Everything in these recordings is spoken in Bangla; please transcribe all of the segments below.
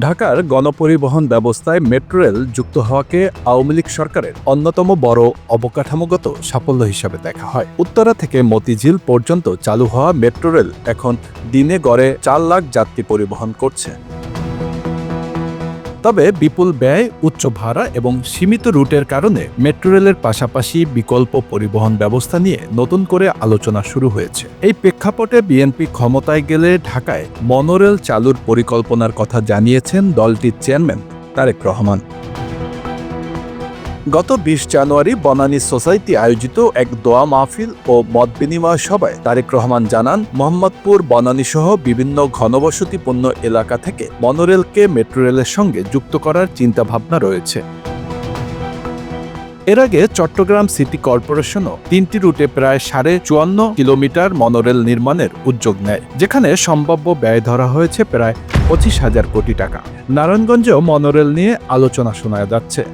ঢাকার গণপরিবহন ব্যবস্থায় মেট্রো রেল যুক্ত হওয়াকে আওয়ামী লীগ সরকারের অন্যতম বড় অবকাঠামোগত সাফল্য হিসাবে দেখা হয়। উত্তরা থেকে মতিঝিল পর্যন্ত চালু হওয়া মেট্রো রেল এখন দিনে গড়ে 4 লাখ যাত্রী পরিবহন করছে। তবে বিপুল ব্যয়, উচ্চ ভাড়া এবং সীমিত রুটের কারণে মেট্রো রেলের পাশাপাশি বিকল্প পরিবহন ব্যবস্থা নিয়ে নতুন করে আলোচনা শুরু হয়েছে। এই প্রেক্ষাপটে বিএনপি ক্ষমতায় গেলে ঢাকায় মনোরেল চালুর পরিকল্পনার কথা জানিয়েছেন দলটির চেয়ারম্যান তারেক রহমান। গত 20 জানুয়ারি বনানী সোসাইটি আয়োজিত এক দোয়া মাহফিল ও মত বিনিময় সভায় তারেক রহমান জানান, মোহাম্মদপুর, বনানী সহ বিভিন্ন ঘনবসতিপূর্ণ এলাকা থেকে মনোরেলকে মেট্রো রেলের সঙ্গে যুক্ত করার চিন্তাভাবনা রয়েছে। এর আগে চট্টগ্রাম সিটি কর্পোরেশনও 3টি রুটে প্রায় 54.5 কিলোমিটার মনোরেল নির্মাণের উদ্যোগ নেয়, যেখানে সম্ভাব্য ব্যয় ধরা হয়েছে প্রায় 25,000 কোটি টাকা। নারায়ণগঞ্জেও মনোরেল নিয়ে আলোচনা শোনা যাচ্ছে।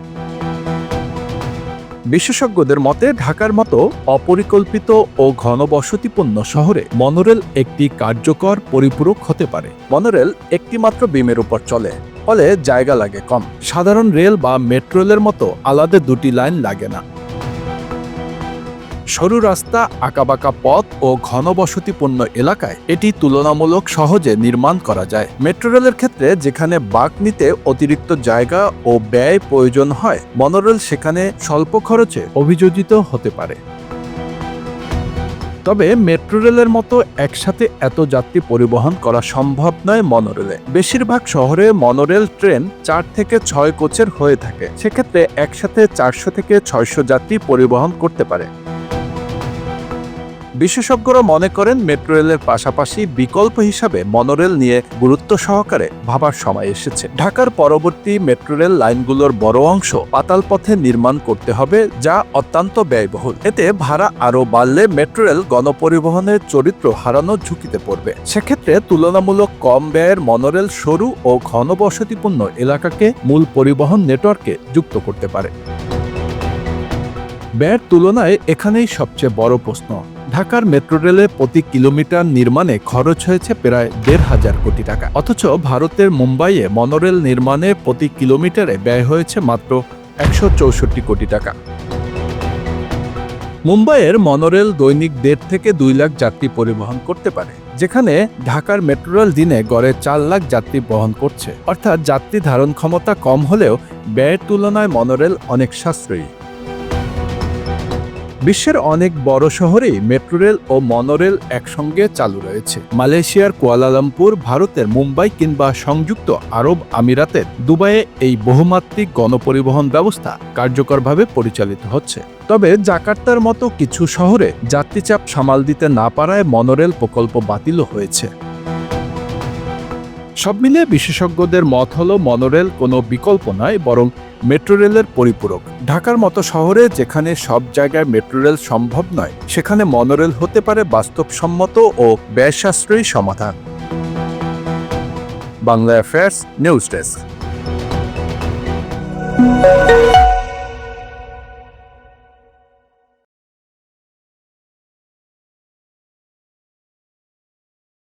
বিশেষজ্ঞদের মতে ঢাকার মতো অপরিকল্পিত ও ঘনবসতিপূর্ণ শহরে মনোরেল একটি কার্যকর পরিপূরক হতে পারে। মনোরেল একটি মাত্র বিমের উপর চলে, ফলে জায়গা লাগে কম। সাধারণ রেল বা মেট্রো রেলের মতো আলাদা দুটি লাইন লাগে না। সরু রাস্তা, আঁকাবাঁকা পথ ও ঘনবসতিপূর্ণ এলাকায় এটি তুলনামূলক সহজে নির্মাণ করা যায়। মেট্রো রেলের ক্ষেত্রে যেখানে বাঁক নিতে অতিরিক্ত জায়গা ও ব্যয় প্রয়োজন হয়, মনোরেল সেখানে স্বল্প খরচে অভিযোজিত হতে পারে। তবে মেট্রো রেলের মতো একসাথে এত যাত্রী পরিবহন করা সম্ভব নয় মনোরেলে। বেশিরভাগ শহরে মনোরেল ট্রেন 4 থেকে 6 কোচের হয়ে থাকে। সেক্ষেত্রে একসাথে 400 থেকে 600 যাত্রী পরিবহন করতে পারে। বিশেষজ্ঞরা মনে করেন মেট্রো রেলের পাশাপাশি বিকল্প হিসাবে মনোরেল নিয়ে গুরুত্ব সহকারে ভাবার সময় এসেছে। ঢাকার পরবর্তী মেট্রো রেল লাইনগুলোর বড় অংশ পাতাল পথে নির্মাণ করতে হবে, যা অত্যন্ত ব্যয়বহুল। এতে ভাড়া আরও বাড়লে মেট্রো রেল গণপরিবহনের চরিত্র হারানোর ঝুঁকিতে পড়বে। সেক্ষেত্রে তুলনামূলক কম ব্যয়ের মনোরেল সরু ও ঘনবসতিপূর্ণ এলাকাকে মূল পরিবহন নেটওয়ার্কে যুক্ত করতে পারে। ব্যয়ের তুলনায় এখানেই সবচেয়ে বড় প্রশ্ন। ঢাকার মেট্রো রেলে প্রতি কিলোমিটার নির্মাণে খরচ হয়েছে প্রায় 1,500 কোটি টাকা, অথচ ভারতের মুম্বাইয়ে মনোরেল নির্মাণে প্রতি কিলোমিটারে ব্যয় হয়েছে মাত্র 164 কোটি টাকা। মুম্বাইয়ের মনোরেল দৈনিক 1.5 থেকে 2 লাখ যাত্রী পরিবহন করতে পারে, যেখানে ঢাকার মেট্রো রেল দিনে গড়ে 4 লাখ যাত্রী বহন করছে। অর্থাৎ যাত্রী ধারণ ক্ষমতা কম হলেও ব্যয়ের তুলনায় মনোরেল অনেক সাশ্রয়ী। বিশ্বের অনেক বড় শহরেই মেট্রো রেল ও মনোরেল একসঙ্গে চালু রয়েছে। মালয়েশিয়ার কুয়ালালামপুর, ভারতের মুম্বাই কিংবা সংযুক্ত আরব আমিরাতের দুবাইয়ে এই বহুমাত্রিক গণপরিবহন ব্যবস্থা কার্যকরভাবে পরিচালিত হচ্ছে। তবে জাকার্তার মতো কিছু শহরে যাত্রীচাপ সামাল দিতে না পারায় মনোরেল প্রকল্প বাতিলও হয়েছে। সব মিলিয়ে বিশেষজ্ঞদের মত হলো মনোরেল কোনো বিকল্প নয়, বরং মেট্রো রেলের পরিপূরক। ঢাকার মতো শহরে যেখানে সব জায়গায় মেট্রো রেল সম্ভব নয়, সেখানে মনোরেল হতে পারে বাস্তবসম্মত ও ব্যয় সাশ্রয়ী সমাধান। Bangla affairs news desk.